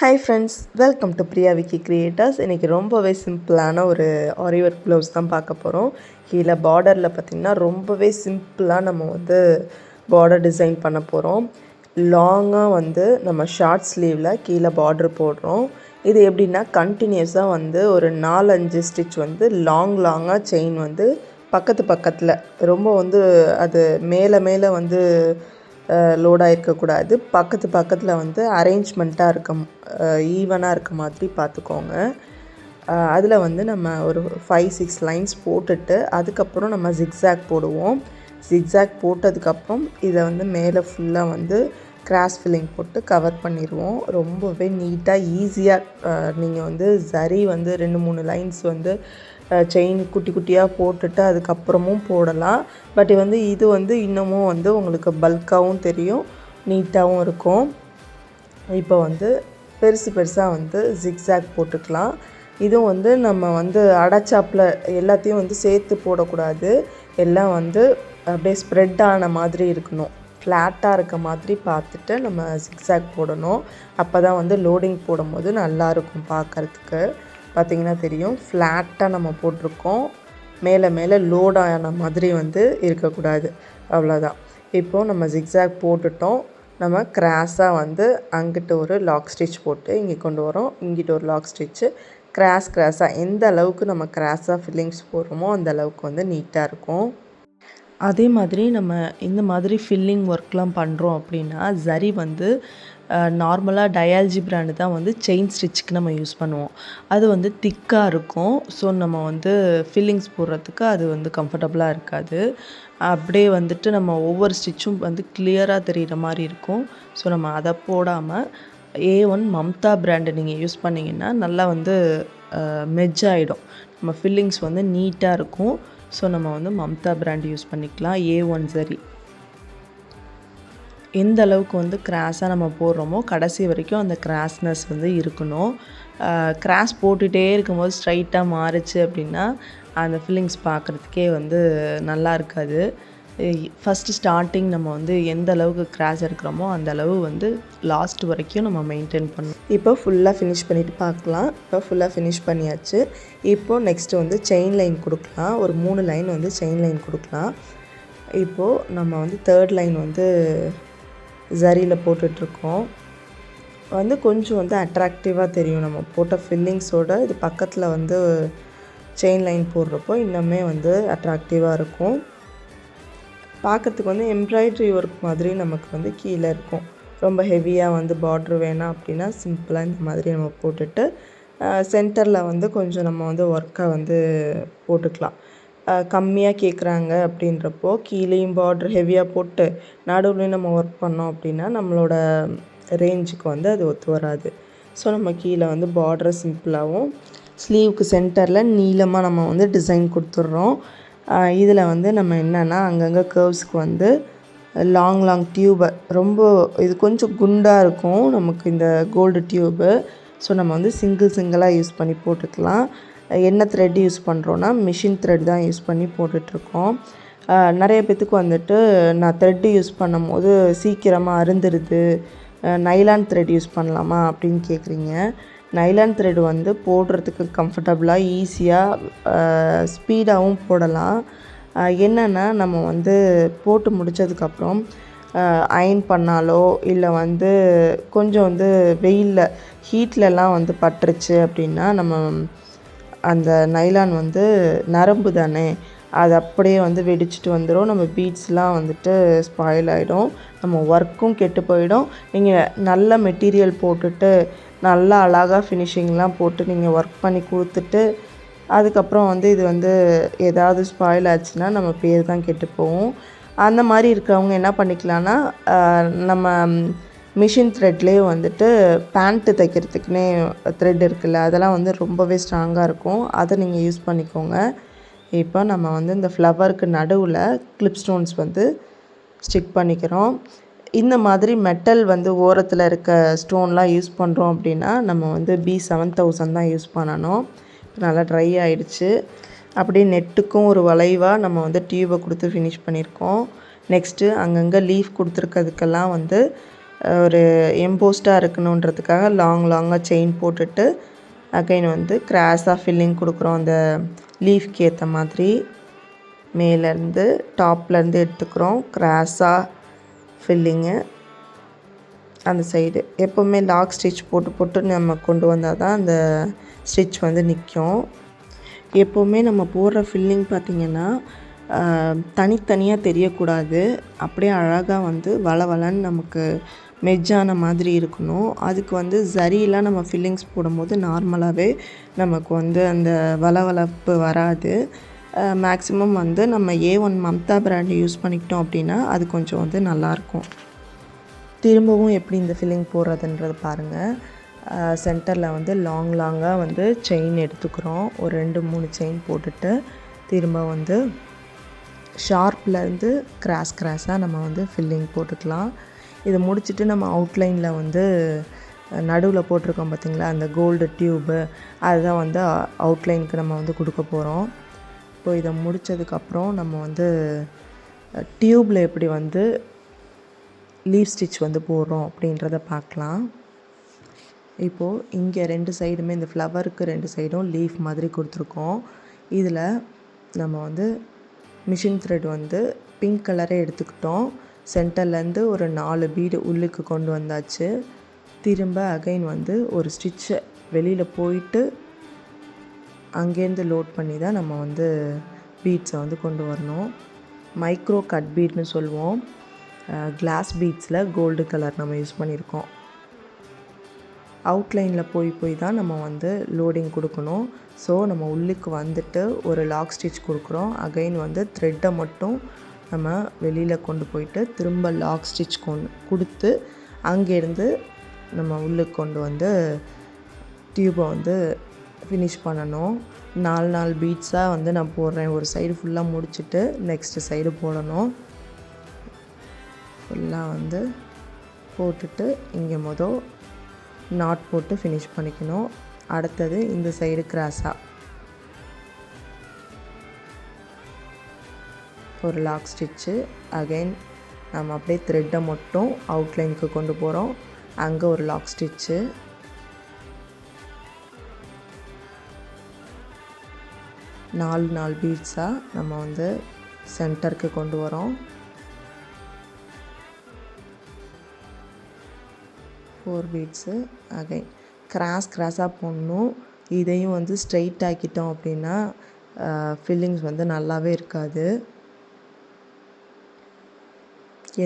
Hi friends, welcome to Priya Vicky creators. இன்றைக்கி ரொம்பவே சிம்பிளான ஒரு ஆரி ஒர்க் ப்ளவுஸ் தான் பார்க்க போகிறோம். கீழே பார்டரில் பார்த்திங்கன்னா ரொம்பவே சிம்பிளாக நம்ம பார்டர் டிசைன் பண்ண போகிறோம். லாங்காக நம்ம ஷார்ட் ஸ்லீவில் கீழே பார்டர் போடுறோம். இது எப்படின்னா கண்டினியூஸாக ஒரு 4-5 ஸ்டிச் லாங்காக செயின் பக்கத்தில் ரொம்ப அது மேலே லோடாக இருக்கக்கூடாது. பக்கத்தில் அரேஞ்ச்மெண்ட்டாக ஈவனாக இருக்க மாதிரி பார்த்துக்கோங்க. அதில் நம்ம ஒரு 5-6 லைன்ஸ் போட்டுட்டு அதுக்கப்புறம் நம்ம ஜிக்ஸாக் போடுவோம். ஜிக்ஸாக் போட்டதுக்கப்புறம் இதை மேலே ஃபுல்லாக கிராஸ் ஃபில்லிங் போட்டு கவர் பண்ணிடுவோம். ரொம்பவே நீட்டாக ஈஸியாக நீங்கள் சரி 2-3 லைன்ஸ் செயின் குட்டி குட்டியாக போட்டுட்டு அதுக்கப்புறமும் போடலாம். பட் இது இன்னமும் உங்களுக்கு பல்காகவும் தெரியும், நீட்டாகவும் இருக்கும். இப்போ பெருசாக ஜிக்ஸாக் போட்டுக்கலாம். இதுவும் நம்ம அடைச்சாப்பில் எல்லாத்தையும் சேர்த்து போடக்கூடாது. எல்லாம் அப்படியே ஸ்ப்ரெட் ஆன மாதிரி இருக்கணும். ஃப்ளாட்டாக இருக்க மாதிரி பார்த்துட்டு நம்ம ஜிக்ஸாக் போடணும். அப்போ தான் லோடிங் போடும்போது நல்லாயிருக்கும் பார்க்குறதுக்கு. பார்த்திங்கன்னா தெரியும், ஃப்ளாட்டாக நம்ம போட்டிருக்கோம். மேலே லோடான மாதிரி இருக்கக்கூடாது. அவ்வளோதான். இப்போது நம்ம ஜிக்ஸாக் போட்டுட்டோம். நம்ம கிராஸாக அங்கிட்டு ஒரு லாக் ஸ்டிச் போட்டு இங்கே கொண்டு வரோம். இங்கிட்ட ஒரு லாக் ஸ்டிச்சு கிராஸாக எந்த அளவுக்கு நம்ம கிராஸாக ஃபில்லிங்ஸ் போடுறோமோ அந்த அளவுக்கு நீட்டாக இருக்கும். அதே மாதிரி நம்ம இந்த மாதிரி ஃபில்லிங் ஒர்க்லாம் பண்ணுறோம் அப்படின்னா சரி நார்மலாக டயால்ஜி பிராண்டு தான் செயின் ஸ்டிச்சுக்கு நம்ம யூஸ் பண்ணுவோம். அது திக்காக இருக்கும். ஸோ நம்ம ஃபில்லிங்ஸ் போடுறதுக்கு அது கம்ஃபர்டபுளாக இருக்காது. அப்படியே நம்ம ஒவ்வொரு ஸ்டிச்சும் கிளியராக தெரிகிற மாதிரி இருக்கும். ஸோ நம்ம அதை போடாமல் A1 மம்தா பிராண்டு நீங்கள் யூஸ் பண்ணிங்கன்னா நல்லா மெஜ் ஆகிடும். நம்ம ஃபில்லிங்ஸ் நீட்டாக இருக்கும். ஸோ நம்ம மம்தா பிராண்ட் யூஸ் பண்ணிக்கலாம். A1 சரி. எந்த அளவுக்கு கிராஸாக நம்ம போடுறோமோ கடைசி வரைக்கும் அந்த கிராஸ்னஸ் இருக்கணும். கிராஸ் போட்டுகிட்டே இருக்கும்போது ஸ்ட்ரைட்டாக மாறுச்சு அப்படின்னா அந்த ஃபில்லிங்ஸ் பார்க்குறதுக்கே நல்லா இருக்காது. ஃபஸ்ட்டு ஸ்டார்டிங் நம்ம எந்த அளவுக்கு கிராஸ் எடுக்கிறோமோ அந்த அளவு லாஸ்ட் வரைக்கும் நம்ம மெயின்டைன் பண்ணணும். இப்போ ஃபுல்லாக ஃபினிஷ் பண்ணிவிட்டு பார்க்கலாம். இப்போ ஃபுல்லாக ஃபினிஷ் பண்ணியாச்சு. இப்போது நெக்ஸ்ட்டு செயின் லைன் கொடுக்கலாம். ஒரு 3 லைன் செயின் லைன் கொடுக்கலாம். இப்போது நம்ம 3rd லைன் ஜரியில் போட்டுட்ருக்கோம். கொஞ்சம் அட்ராக்டிவாக தெரியும். நம்ம போட்ட ஃபில்லிங்ஸோட இது பக்கத்தில் செயின் லைன் போடுறப்போ இன்னுமே அட்ராக்டிவாக இருக்கும். பார்க்குறதுக்கு எம்ப்ராய்டரி ஒர்க் மாதிரி நமக்கு கீழே இருக்கும். ரொம்ப ஹெவியாக பார்ட்ரு வேணாம் அப்படின்னா சிம்பிளாக இந்த மாதிரி நம்ம போட்டுட்டு சென்டரில் கொஞ்சம் நம்ம ஒர்க்கை போட்டுக்கலாம். கம்மியாக கேட்குறாங்க அப்படின்றப்போ கீழேயும் பார்ட்ரு ஹெவியாக போட்டு நடுவுலையும் நம்ம ஒர்க் பண்ணோம் அப்படின்னா நம்மளோட ரேஞ்சுக்கு அது ஒத்து வராது. ஸோ நம்ம கீழே பார்டரை சிம்பிளாகவும் ஸ்லீவுக்கு சென்டரில் நீளமாக நம்ம டிசைன் கொடுத்துட்றோம். இதில் நம்ம என்னென்னா அங்கங்கே கர்வ்ஸ்க்கு லாங் டியூபை ரொம்ப இது கொஞ்சம் குண்டாக இருக்கும் நமக்கு இந்த கோல்டு டியூபு. ஸோ நம்ம சிங்கிளாக யூஸ் பண்ணி போட்டுக்கலாம். என்ன த்ரெட் யூஸ் பண்ணுறோன்னா மிஷின் த்ரெட் தான் யூஸ் பண்ணி போட்டுட்ருக்கோம். நிறைய பேத்துக்கு நான் த்ரெட்டு யூஸ் பண்ணும்போது சீக்கிரமாக அருந்துருது, நைலான் த்ரெட் யூஸ் பண்ணலாமா அப்படின்னு கேட்குறீங்க. நைலான் த்ரெட் போடுறதுக்கு கம்ஃபர்டபுளாக ஈஸியாக ஸ்பீடாகவும் போடலாம். என்னென்னா நம்ம போட்டு முடித்ததுக்கப்புறம் அயன் பண்ணாலோ இல்லை கொஞ்சம் வெயிலில் ஹீட்லலாம் பட்டுருச்சு அப்படின்னா நம்ம அந்த நைலான் நரம்பு தானே, அது அப்படியே வெடிச்சிட்டு வந்துடும். நம்ம பீட்ஸ்லாம் ஸ்பாயில் ஆகிடும். நம்ம ஒர்க்கும் கெட்டு போயிடும். நீங்கள் நல்ல மெட்டீரியல் போட்டுட்டு நல்லா அழகாக ஃபினிஷிங்லாம் போட்டு நீங்கள் ஒர்க் பண்ணி கொடுத்துட்டு அதுக்கப்புறம் இது ஏதாவது ஸ்பாயில் ஆச்சுன்னா நம்ம பேர் தான் கெட்டு போகும். அந்த மாதிரி இருக்கிறவங்க என்ன பண்ணிக்கலான்னா நம்ம மிஷின் த்ரெட்லேயே பேண்ட்டு தைக்கிறதுக்குன்னே த்ரெட் இருக்குல்ல, அதெல்லாம் ரொம்பவே ஸ்ட்ராங்காக இருக்கும். அதை நீங்கள் யூஸ் பண்ணிக்கோங்க. இப்போ நம்ம இந்த ஃப்ளவருக்கு நடுவில் கிளிப் ஸ்டோன்ஸ் ஸ்டிக் பண்ணிக்கிறோம். இந்த மாதிரி மெட்டல் ஓரத்தில் இருக்க ஸ்டோன்லாம் யூஸ் பண்ணுறோம் அப்படின்னா நம்ம B7000 தான் யூஸ் பண்ணணும். நல்லா ட்ரை ஆகிடுச்சு. அப்படியே நெட்டுக்கும் ஒரு வளைவாக நம்ம டியூபை கொடுத்து ஃபினிஷ் பண்ணியிருக்கோம். நெக்ஸ்ட்டு அங்கங்கே லீஃப் கொடுத்துருக்கிறதுக்கெல்லாம் ஒரு எம்போஸ்டாக இருக்கணுன்றதுக்காக லாங்காக செயின் போட்டுட்டு அகைன் வந்து கிராஸாக ஃபில்லிங் கொடுக்குறோம். அந்த லீஃப்க்கு ஏற்ற மாதிரி மேலேருந்து டாப்லேருந்து எடுத்துக்கிறோம் கிராஸாக ஃபில்லிங்கு. அந்த சைடு எப்போவுமே லாக் ஸ்டிச் போட்டு நம்ம கொண்டு வந்தால் தான் அந்த ஸ்டிச் வந்து நிற்கும். எப்போவுமே நம்ம போடுற ஃபில்லிங் பார்த்திங்கன்னா தனித்தனியாக தெரியக்கூடாது. அப்படியே அழகாக வந்து வளவலன்னு நமக்கு மெஜ்ஜான மாதிரி இருக்கணும். அதுக்கு வந்து ஜரியெலாம் நம்ம ஃபில்லிங்ஸ் போடும்போது நார்மலாகவே நமக்கு வந்து அந்த வளவளப்பு வராது. மேக்ஸிமம் வந்து நம்ம A1 மம்தா பிராண்டு யூஸ் பண்ணிக்கிட்டோம் அப்படின்னா அது கொஞ்சம் வந்து நல்லாயிருக்கும். திரும்பவும் எப்படி இந்த ஃபில்லிங் போடுறதுன்றது பாருங்கள். சென்டரில் வந்து லாங்காக வந்து செயின் எடுத்துக்கிறோம். ஒரு 2-3 செயின் போட்டுட்டு திரும்ப வந்து ஷார்ப்லேருந்து கிராஸாக நம்ம வந்து ஃபில்லிங் போட்டுக்கலாம். இதை முடிச்சுட்டு நம்ம அவுட்லைனில் வந்து நடுவில் போட்டிருக்கோம் பார்த்திங்களா, அந்த கோல்டு டியூப்பு, அதுதான் வந்து அவுட்லைனுக்கு நம்ம வந்து கொடுக்க போகிறோம். இப்போ இதை முடித்ததுக்கப்புறம் நம்ம வந்து டியூப்பில் எப்படி வந்து லீஃப் ஸ்டிச் வந்து போடுறோம் அப்படின்றத பார்க்கலாம். இப்போது இங்கே 2 சைடுமே இந்த ஃப்ளவருக்கு 2 சைடும் லீஃப் மாதிரி கொடுத்துருக்கோம். இதில் நம்ம வந்து மிஷின் த்ரெட் வந்து பிங்க் கலரே எடுத்துக்கிட்டோம். சென்டர்லேருந்து ஒரு 4 பீடு உள்ளுக்கு கொண்டு வந்தாச்சு. திரும்ப அகைன் வந்து ஒரு ஸ்டிச்சை வெளியில் போயிட்டு அங்கேருந்து லோட் பண்ணி தான் நம்ம வந்து பீட்ஸை வந்து கொண்டு வரணும். மைக்ரோ கட் பீட்னு சொல்லுவோம். கிளாஸ் பீட்ஸில் கோல்டு கலர் நம்ம யூஸ் பண்ணியிருக்கோம். அவுட்லைனில் போய் தான் நம்ம வந்து லோடிங் கொடுக்கணும். ஸோ நம்ம உள்ளுக்கு வந்துட்டு ஒரு லாக் ஸ்டிச் கொடுக்குறோம். அகைன் வந்து த்ரெட்டை மட்டும் நம்ம வெளியில் கொண்டு போயிட்டு திரும்ப லாக் ஸ்டிச் கொடுத்து அங்கேருந்து நம்ம உள்ளுக்கு கொண்டு வந்து டியூப்பை வந்து ஃபினிஷ் பண்ணணும். 4 பீட்ஸாக வந்து நான் போடுறேன். ஒரு சைடு ஃபுல்லாக முடிச்சுட்டு நெக்ஸ்ட்டு சைடு போடணும். ஃபுல்லாக வந்து போட்டுட்டு இங்கே நாட் போட்டு ஃபினிஷ் பண்ணிக்கணும். அடுத்தது இந்த சைடு கிராஸாக ஒரு லாக் ஸ்டிச்சு. அகைன் நம்ம அப்படியே த்ரெட்டை மட்டும் அவுட்லைனுக்கு கொண்டு போகிறோம். அங்கே ஒரு லாக் ஸ்டிச்சு. நாலு பீட்ஸாக நம்ம வந்து சென்டருக்கு கொண்டு வரோம். 4 பீட்ஸு. அகைன் கிராஸாக போடணும். இதையும் வந்து ஸ்ட்ரைட் ஆக்கிட்டோம் அப்படின்னா ஃபில்லிங்ஸ் வந்து நல்லாவே இருக்காது.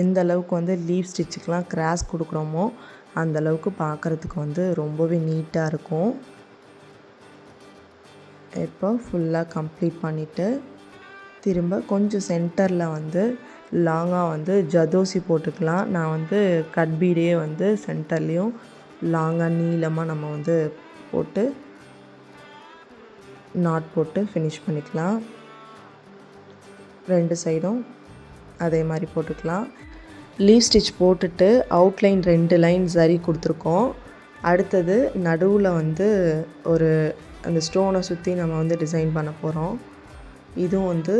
எந்த அளவுக்கு வந்து லீஃப் ஸ்டிச்சுக்கெலாம் கிராஸ் கொடுக்குறோமோ அந்தளவுக்கு பார்க்குறதுக்கு வந்து ரொம்பவே நீட்டாக இருக்கும். இப்போ ஃபுல்லாக கம்ப்ளீட் பண்ணிவிட்டு திரும்ப கொஞ்சம் சென்டரில் வந்து லாங்காக வந்து ஜதோசி போட்டுக்கலாம். நான் வந்து கட் பீடே வந்து சென்டர்லேயும் லாங்காக நீளமாக நம்ம வந்து போட்டு நாட் போட்டு ஃபினிஷ் பண்ணிக்கலாம். 2 சைடும் அதே மாதிரி போட்டுக்கலாம். லீஃப் ஸ்டிச் போட்டுட்டு அவுட்லைன் 2 லைன் சரி கொடுத்துருக்கோம். அடுத்தது நடுவில் வந்து ஒரு அந்த ஸ்டோனை சுற்றி நம்ம வந்து டிசைன் பண்ண போகிறோம். இதுவும் வந்து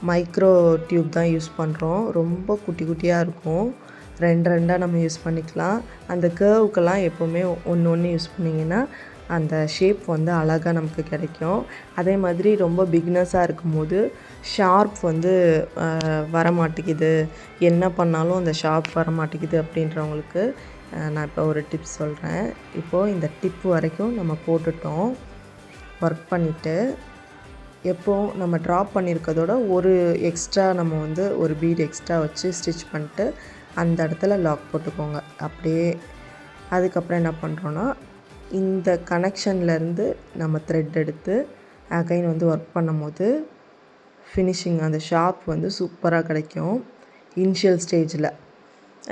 மைக்ரோ டியூப் தான் யூஸ் பண்ணுறோம். ரொம்ப குட்டியாக இருக்கும். 2 நம்ம யூஸ் பண்ணிக்கலாம். அந்த கர்வுக்கெல்லாம் எப்போவுமே ஒன்று யூஸ் பண்ணிங்கன்னா அந்த ஷேப் வந்து அழகாக நமக்கு கிடைக்கும். அதே மாதிரி ரொம்ப பிகினர்ஸாக இருக்கும்போது ஷார்ப் வந்து வரமாட்டேங்குது, என்ன பண்ணாலும் அந்த ஷார்ப் வரமாட்டேங்குது அப்படின்றவங்களுக்கு நான் இப்போ ஒரு டிப்ஸ் சொல்கிறேன். இப்போது இந்த டிப் வரைக்கும் நம்ம போட்டுட்டோம். ஒர்க் பண்ணிவிட்டு எப்போது நம்ம ட்ராப் பண்ணியிருக்கதோட ஒரு எக்ஸ்ட்ரா நம்ம வந்து ஒரு பீட் எக்ஸ்ட்ரா வச்சு ஸ்டிச் பண்ணிட்டு அந்த இடத்துல லாக் போட்டுக்கோங்க அப்படியே. அதுக்கப்புறம் என்ன பண்ணுறோன்னா இந்த கனெக்ஷன்லேருந்து நம்ம த்ரெட் எடுத்து அகைன் வந்து ஒர்க் பண்ணும்போது ஃபினிஷிங் அந்த ஷார்ப் வந்து சூப்பராக கிடைக்கும் இனிஷியல் ஸ்டேஜில்.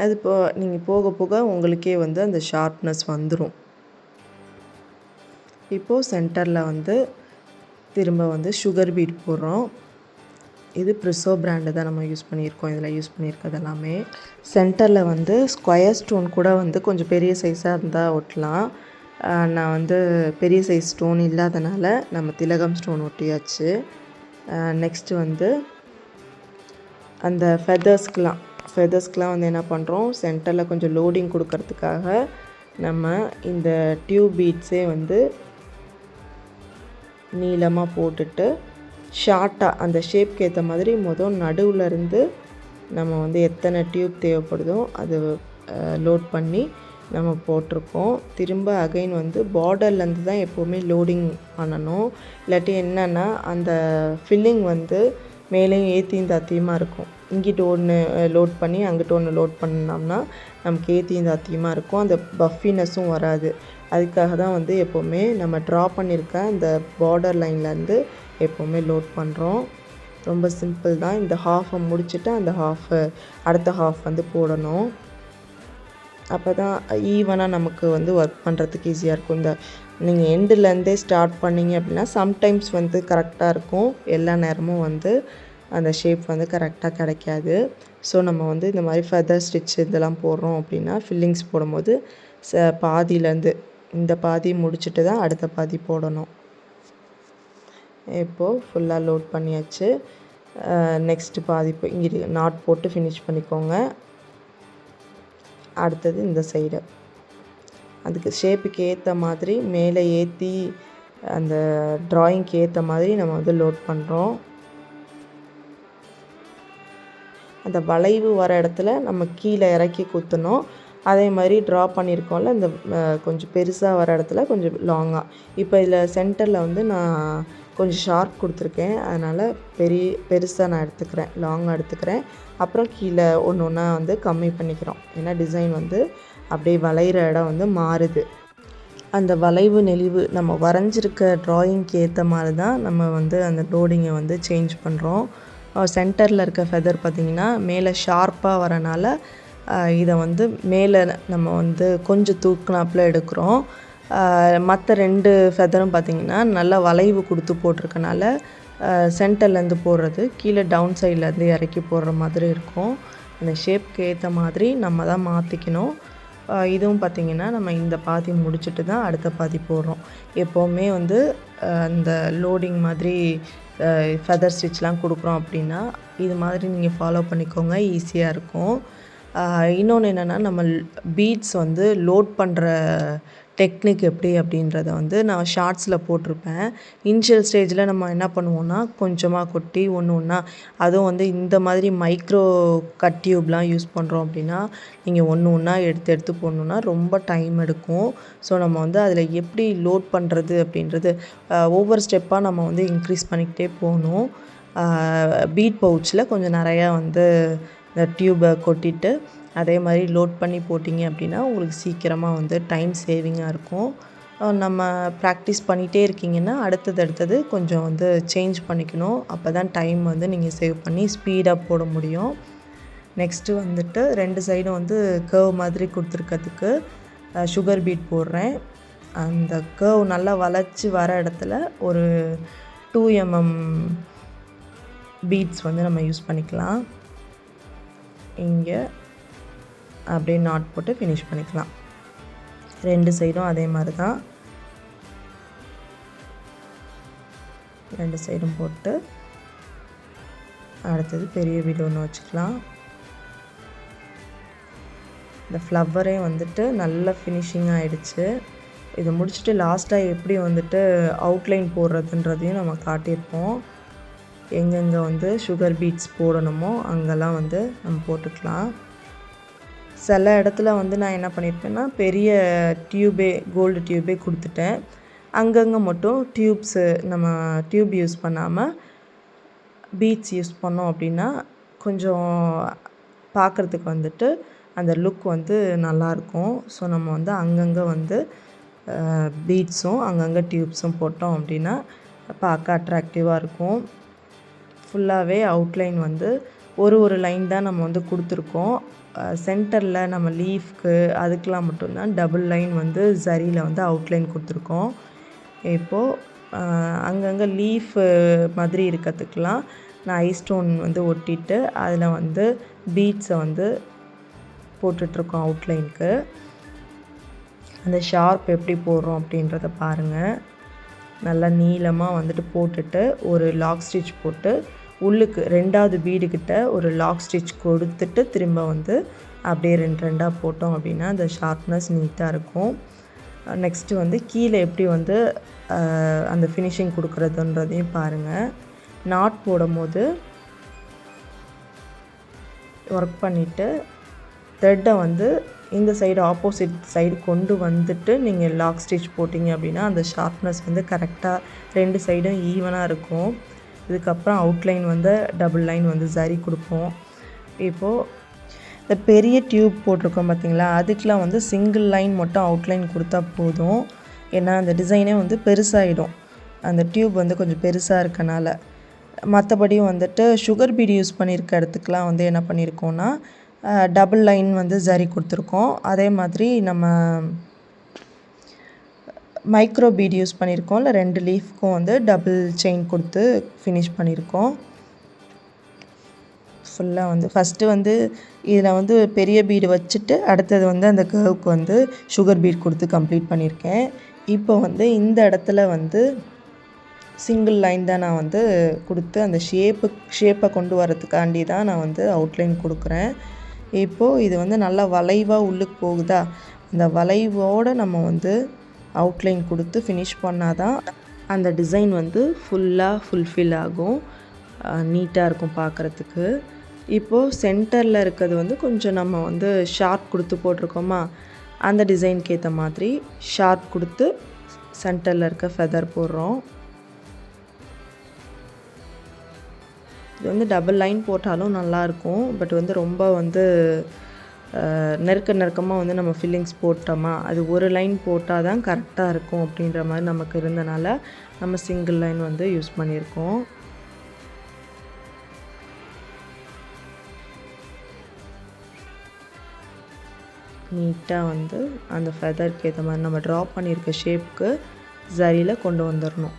அது நீங்கள் போக போக உங்களுக்கே வந்து அந்த ஷார்ப்னஸ் வந்துடும். இப்போது சென்டரில் வந்து திரும்ப வந்து சுகர் பீட் போடுறோம். இது ப்ரிசோ பிராண்டு தான் நம்ம யூஸ் பண்ணியிருக்கோம். இதில் யூஸ் பண்ணியிருக்கிறது எல்லாமே. சென்டரில் வந்து ஸ்கொயர் ஸ்டோன் கூட வந்து கொஞ்சம் பெரிய சைஸாக இருந்தால் ஒட்டலாம். நான் வந்து பெரிய சைஸ் ஸ்டோன் இல்லாதனால நம்ம திலகம் ஸ்டோன் ஒட்டியாச்சு. நெக்ஸ்ட்டு வந்து அந்த ஃபெதர்ஸ்க்கெலாம் ஃபெதர்ஸ்க்கெலாம் வந்து என்ன பண்ணுறோம், சென்டரில் கொஞ்சம் லோடிங் கொடுக்கறதுக்காக நம்ம இந்த டியூப் பீட்ஸே வந்து நீளமாக போட்டுட்டு ஷார்ட்டாக அந்த ஷேப்க்கு ஏற்ற மாதிரி நடுவில் இருந்து நம்ம வந்து எத்தனை டியூப் தேவைப்படுதோ அது லோட் பண்ணி நம்ம போட்டிருக்கோம். திரும்ப அகைன் வந்து பார்டர்லேருந்து தான் எப்போவுமே லோடிங் பண்ணணும். இல்லாட்டி என்னென்னா அந்த ஃபில்லிங் வந்து மேலேயும் ஏற்றியும் தாத்தியமாக இருக்கும். இங்கிட்டு ஒன்று லோட் பண்ணி அங்கிட்டு ஒன்று லோட் பண்ணோம்னா நமக்கு ஏற்றியும் தாத்தியமாக இருக்கும். அந்த பஃபினஸும் வராது. அதுக்காக தான் வந்து எப்போவுமே நம்ம ட்ரா பண்ணியிருக்க அந்த பார்டர் லைன்லேருந்து எப்போவுமே லோட் பண்ணுறோம். ரொம்ப சிம்பிள் தான். இந்த ஹாஃபை முடிச்சுட்டு அந்த அடுத்த ஹாஃப் வந்து போடணும். அப்போ தான் ஈவனாக நமக்கு வந்து ஒர்க் பண்ணுறதுக்கு ஈஸியாக இருக்கும். இந்த நீங்கள் எண்டுலேருந்தே ஸ்டார்ட் பண்ணிங்க அப்படின்னா சம்டைம்ஸ் வந்து கரெக்டாக இருக்கும், எல்லா நேரமும் வந்து அந்த ஷேப் வந்து கரெக்டாக கிடைக்காது. ஸோ நம்ம வந்து இந்த மாதிரி ஃபெதர் ஸ்டிச் இதெல்லாம் போடுறோம் அப்படின்னா ஃபில்லிங்ஸ் போடும்போது பாதியிலேருந்து இந்த பாதி முடிச்சுட்டு தான் அடுத்த பாதி போடணும். இப்போது ஃபுல்லாக லோட் பண்ணியாச்சு. நெக்ஸ்ட்டு பாதி இங்கே நாட் போட்டு ஃபினிஷ் பண்ணிக்கோங்க. அடுத்தது இந்த சைடு அதுக்கு ஷேப்புக்கு ஏற்ற மாதிரி மேலே ஏற்றி அந்த ட்ராயிங்க்கு ஏற்ற மாதிரி நம்ம வந்து லோட் பண்ணுறோம். அந்த வளைவு வர இடத்துல நம்ம கீழே இறக்கி குத்தணும். அதே மாதிரி ட்ரா பண்ணியிருக்கோம்ல இந்த கொஞ்சம் பெருசாக வர இடத்துல கொஞ்சம் லாங்காக. இப்போ இதில் சென்டரில் வந்து நான் கொஞ்சம் ஷார்ப் கொடுத்துருக்கேன், அதனால் பெருசாக நான் எடுத்துக்கிறேன், லாங்காக எடுத்துக்கிறேன். அப்புறம் கீழே ஒன்று ஒன்றா வந்து கம்மி பண்ணிக்கிறோம். ஏன்னா டிசைன் வந்து அப்படியே வளைகிற இடம் வந்து மாறுது. அந்த வளைவு நெளிவு நம்ம வரைஞ்சிருக்க ட்ராயிங்க்கு ஏற்ற மாதிரி தான் நம்ம வந்து அந்த லோடிங்கை வந்து சேஞ்ச் பண்ணுறோம். சென்டரில் இருக்க ஃபெதர் பார்த்திங்கன்னா மேலே ஷார்ப்பாக வரனால இதை வந்து மேலே நம்ம வந்து கொஞ்சம் தூக்குனாப்பில் எடுக்கிறோம். மற்ற 2 ஃபெதரும் பார்த்திங்கன்னா நல்லா வளைவு கொடுத்து போட்டிருக்கனால சென்டர்லேருந்து போடுறது கீழே டவுன் சைட்லேருந்து இறக்கி போடுற மாதிரி இருக்கும். அந்த ஷேப்க்கு ஏற்ற மாதிரி நம்ம தான் மாற்றிக்கணும். இதுவும் பார்த்திங்கன்னா நம்ம இந்த பாதி முடிச்சுட்டு தான் அடுத்த பாதி போடுறோம். எப்போவுமே வந்து அந்த லோடிங் மாதிரி ஃபெதர் ஸ்டிச்லாம் கொடுக்குறோம் அப்படின்னா இது மாதிரி நீங்கள் ஃபாலோ பண்ணிக்கோங்க, ஈஸியாக இருக்கும். இன்னொன்று என்னென்னா நம்ம பீட்ஸ் வந்து லோட் பண்ணுற டெக்னிக் எப்படி அப்படின்றத வந்து நான் ஷார்ட்ஸில் போட்டிருப்பேன். இனிஷியல் ஸ்டேஜில் நம்ம என்ன பண்ணுவோம்னா கொஞ்சமாக கொட்டி ஒன்று ஒன்றா, அதுவும் வந்து இந்த மாதிரி மைக்ரோ கட் டியூப்லாம் யூஸ் பண்ணுறோம் அப்படின்னா நீங்கள் ஒன்று ஒன்றா எடுத்து போடணுன்னா ரொம்ப டைம் எடுக்கும். ஸோ நம்ம வந்து அதில் எப்படி லோட் பண்ணுறது அப்படின்றது ஒவ்வொரு ஸ்டெப்பாக நம்ம வந்து இன்க்ரீஸ் பண்ணிக்கிட்டே போகணும். பீட் பவுச்சில் கொஞ்சம் நிறையா வந்து இந்த டியூப்பை கொட்டிட்டு அதே மாதிரி லோட் பண்ணி போட்டிங்க அப்படின்னா உங்களுக்கு சீக்கிரமாக வந்து டைம் சேவிங்காக இருக்கும். நம்ம ப்ராக்டிஸ் பண்ணிகிட்டே இருக்கீங்கன்னா அடுத்தது கொஞ்சம் வந்து சேஞ்ச் பண்ணிக்கணும். அப்போ தான் டைம் வந்து நீங்கள் சேவ் பண்ணி ஸ்பீடாக போட முடியும். நெக்ஸ்ட்டு வந்துட்டு 2 சைடும் வந்து கர்வ் மாதிரி கொடுத்துருக்கிறதுக்கு சுகர் பீட் போடுறேன். அந்த கர்வ் நல்லா வளைச்சி வர இடத்துல ஒரு 2 mm பீட்ஸ் வந்து நம்ம யூஸ் பண்ணிக்கலாம். இங்கே அப்படியே நாட் போட்டு ஃபினிஷ் பண்ணிக்கலாம். 2 சைடும் அதே மாதிரி தான் 2 சைடும் போட்டு அடுத்தது பெரிய பீட் ஒன்று வச்சுக்கலாம். இந்த ஃப்ளவரே வந்துட்டு நல்ல ஃபினிஷிங் ஆகிடுச்சு. இதை முடிச்சுட்டு லாஸ்ட்டாக எப்படி வந்துட்டு அவுட்லைன் போடுறதுன்றதையும் நம்ம காட்டியிருப்போம். எங்கெங்கே வந்து சுகர் பீட்ஸ் போடணுமோ அங்கெல்லாம் வந்து நம்ம போட்டுக்கலாம். சில இடத்துல வந்து நான் என்ன பண்ணியிருப்பேன்னா பெரிய கோல்டு டியூபே கொடுத்துட்டேன். அங்கங்கே மட்டும் நம்ம டியூப் யூஸ் பண்ணாமல் பீட்ஸ் யூஸ் பண்ணோம் அப்படின்னா கொஞ்சம் பார்க்குறதுக்கு வந்துட்டு அந்த லுக் வந்து நல்லாயிருக்கும். ஸோ நம்ம வந்து அங்கங்கே வந்து பீட்ஸும் அங்கங்கே டியூப்ஸும் போட்டோம் அப்படின்னா பார்க்க அட்ராக்டிவாக இருக்கும். ஃபுல்லாகவே அவுட்லைன் வந்து ஒரு லைன் தான் நம்ம வந்து கொடுத்துருக்கோம். சென்டரில் நம்ம லீஃப்க்கு அதுக்கெலாம் மட்டும்தான் டபுள் லைன் வந்து சரியில் வந்து அவுட்லைன் கொடுத்துருக்கோம். இப்போது அங்கங்கே லீஃப் மாதிரி இருக்கிறதுக்கெலாம் நான் ஐஸ்டோன் வந்து ஒட்டிட்டு அதில் வந்து பீட்ஸை வந்து போட்டுட்ருக்கோம் அவுட்லைனுக்கு. அந்த ஷார்ப் எப்படி போடுறோம் அப்படின்றத பாருங்கள். நல்லா நீளமாக வந்துட்டு போட்டுட்டு ஒரு லாக் ஸ்டிச் போட்டு உள்ளுக்கு 2வது பீடுக்கிட்ட ஒரு லாக் ஸ்டிச் கொடுத்துட்டு திரும்ப வந்து அப்படியே 2 போட்டோம் அப்படின்னா அந்த ஷார்ப்னஸ் நீட்டாக இருக்கும். நெக்ஸ்ட்டு வந்து கீழே எப்படி வந்து அந்த ஃபினிஷிங் கொடுக்குறதுன்றதையும் பாருங்கள். நாட் போடும்போது ஒர்க் பண்ணிவிட்டு த்ரெட்டை வந்து இந்த சைடு ஆப்போசிட் சைடு கொண்டு வந்துட்டு நீங்கள் லாக் ஸ்டிச் போட்டிங்க அப்படின்னா அந்த ஷார்ப்னஸ் வந்து கரெக்டாக 2 சைடும் ஈவனாக இருக்கும். இதுக்கப்புறம் அவுட்லைன் வந்து டபுள் லைன் வந்து சரி கொடுப்போம். இப்போது இந்த பெரிய டியூப் போட்டிருக்கோம் பார்த்திங்களா, அதுக்கெலாம் வந்து சிங்கிள் லைன் மட்டும் அவுட்லைன் கொடுத்தா போதும். ஏன்னா அந்த டிசைனே வந்து பெருசாகிடும், அந்த டியூப் வந்து கொஞ்சம் பெருசாக இருக்கனால. மற்றபடியும் வந்துட்டு சுகர் பீட் யூஸ் பண்ணியிருக்க இடத்துக்குலாம் வந்து என்ன பண்ணியிருக்கோன்னா டபுள் லைன் வந்து சரி கொடுத்துருக்கோம். அதே மாதிரி நம்ம மைக்ரோ பீட் யூஸ் பண்ணியிருக்கோம், இல்லை 2 லீஃப்க்கும் வந்து டபுள் செயின் கொடுத்து ஃபினிஷ் பண்ணியிருக்கோம். ஃபுல்லாக வந்து ஃபஸ்ட்டு வந்து இதில் வந்து பெரிய பீடு வச்சுட்டு அடுத்தது வந்து அந்த கர்வுக்கு வந்து சுகர் பீட் கொடுத்து கம்ப்ளீட் பண்ணியிருக்கேன். இப்போ வந்து இந்த இடத்துல வந்து சிங்கிள் லைன் தான் நான் வந்து கொடுத்து அந்த ஷேப்பை கொண்டு வரதுக்காண்டி தான் நான் வந்து அவுட்லைன் கொடுக்குறேன். இப்போது இது வந்து நல்லா வளைவாக உள்ளுக்கு போகுதா, அந்த வளைவோடு நம்ம வந்து அவுட்லைன் கொடுத்து ஃபினிஷ் பண்ணால் தான் அந்த டிசைன் வந்து ஃபுல்லாக ஃபுல்ஃபில் ஆகும், நீட்டாக இருக்கும் பார்க்குறதுக்கு. இப்போது சென்டரில் இருக்கிறது வந்து கொஞ்சம் நம்ம வந்து ஷார்ப் கொடுத்து போட்டிருக்கோமா, அந்த டிசைனுக்கு ஏற்ற மாதிரி ஷார்ப் கொடுத்து சென்டரில் இருக்க ஃபெதர் போடுறோம். இது வந்து டபுள் லைன் போட்டாலும் நல்லாயிருக்கும். பட் வந்து ரொம்ப வந்து நெருக்கமாக வந்து நம்ம ஃபில்லிங்ஸ் போட்டோமா, அது ஒரு லைன் போட்டால் தான் கரெக்டாக இருக்கும் அப்படின்ற மாதிரி நமக்கு இருந்தனால நம்ம சிங்கிள் லைன் வந்து யூஸ் பண்ணியிருக்கோம். நீட்டாக வந்து அந்த ஃபெதருக்கு ஏற்ற மாதிரி நம்ம ட்ரா பண்ணியிருக்க ஷேப்புக்கு சரியில் கொண்டு வந்துடணும்.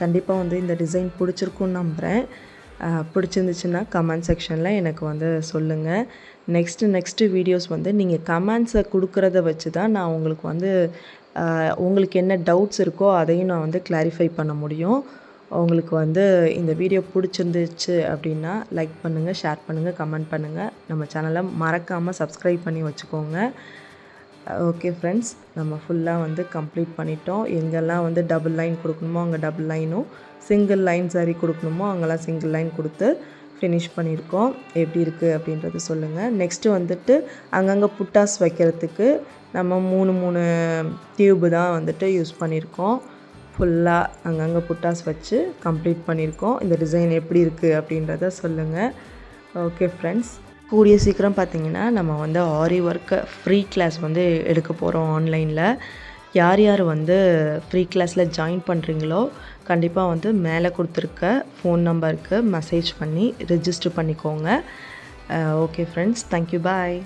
கண்டிப்பாக வந்து இந்த டிசைன் பிடிச்சிருக்குன்னு நம்புகிறேன். பிடிச்சிருந்துச்சுன்னா கமெண்ட் செக்ஷனில் எனக்கு வந்து சொல்லுங்கள். நெக்ஸ்ட்டு வீடியோஸ் வந்து நீங்கள் கமெண்ட்ஸை கொடுக்குறத வச்சு தான் நான் உங்களுக்கு வந்து உங்களுக்கு என்ன டவுட்ஸ் இருக்கோ அதையும் நான் வந்து கிளாரிஃபை பண்ண முடியும். உங்களுக்கு வந்து இந்த வீடியோ பிடிச்சிருந்துச்சு அப்படின்னா லைக் பண்ணுங்கள், ஷேர் பண்ணுங்கள், கமெண்ட் பண்ணுங்கள். நம்ம சேனலை மறக்காமல் சப்ஸ்கிரைப் பண்ணி வச்சுக்கோங்க. ஓகே ஃப்ரெண்ட்ஸ், நம்ம ஃபுல்லாக வந்து கம்ப்ளீட் பண்ணிட்டோம். எங்கெல்லாம் வந்து டபுள் லைன் கொடுக்கணுமோ அங்கே டபுள் லைனும், சிங்கிள் லைன் சரி கொடுக்கணுமோ அங்கெல்லாம் சிங்கிள் லைன் கொடுத்து ஃபினிஷ் பண்ணியிருக்கோம். எப்படி இருக்குது அப்படின்றது சொல்லுங்கள். நெக்ஸ்ட்டு வந்துட்டு அங்கங்கே புட்டாஸ் வைக்கிறதுக்கு நம்ம 3 டியூப்பு தான் வந்துட்டு யூஸ் பண்ணியிருக்கோம். ஃபுல்லாக அங்கங்கே புட்டாஸ் வச்சு கம்ப்ளீட் பண்ணியிருக்கோம். இந்த டிசைன் எப்படி இருக்குது அப்படின்றத சொல்லுங்கள். ஓகே ஃப்ரெண்ட்ஸ், கூடிய சீக்கிரம் பார்த்திங்கன்னா நம்ம வந்து ஆரி ஒர்க்கு ஃப்ரீ கிளாஸ் வந்து எடுக்க போகிறோம் ஆன்லைனில். யார் யார் வந்து ஃப்ரீ கிளாஸில் ஜாயின் பண்ணுறீங்களோ கண்டிப்பாக வந்து மேலே கொடுத்துருக்க ஃபோன் நம்பருக்கு மெசேஜ் பண்ணி ரெஜிஸ்டர் பண்ணிக்கோங்க. ஓகே ஃப்ரெண்ட்ஸ், தேங்க்யூ, பாய்.